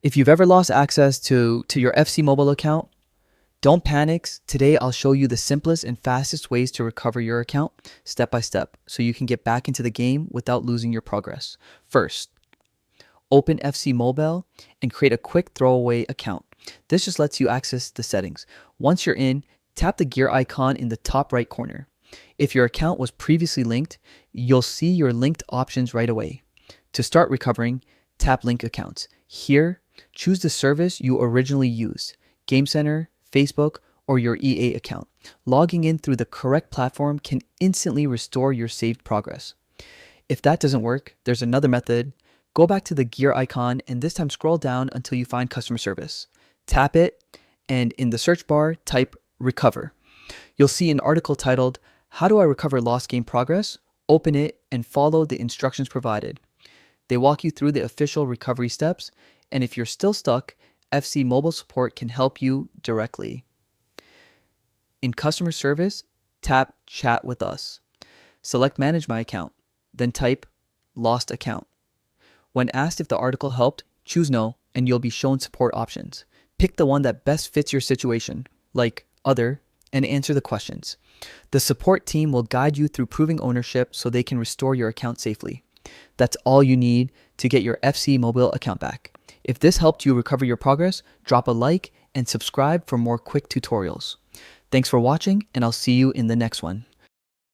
If you've ever lost access to your FC Mobile account, don't panic. Today I'll show you the simplest and fastest ways to recover your account step by step so you can get back into the game without losing your progress. First, open FC Mobile and create a quick throwaway account. This just lets you access the settings. Once you're in, tap the gear icon in the top right corner. If your account was previously linked, you'll see your linked options right away. To start recovering, tap Link Accounts. Here, choose the service you originally used, Game Center, Facebook, or your EA account. Logging in through the correct platform can instantly restore your saved progress. If that doesn't work, there's another method. Go back to the gear icon and this time scroll down until you find customer service. Tap it, and in the search bar, type Recover. You'll see an article titled, How do I recover lost game progress? Open it and follow the instructions provided. They walk you through the official recovery steps, and if you're still stuck, FC Mobile Support can help you directly. In customer service, tap Chat with Us. Select Manage My Account, then type Lost Account. When asked if the article helped, choose No, and you'll be shown support options. Pick the one that best fits your situation, like Other, and answer the questions. The support team will guide you through proving ownership so they can restore your account safely. That's all you need to get your FC Mobile account back. If this helped you recover your progress, drop a like and subscribe for more quick tutorials. Thanks for watching, and I'll see you in the next one.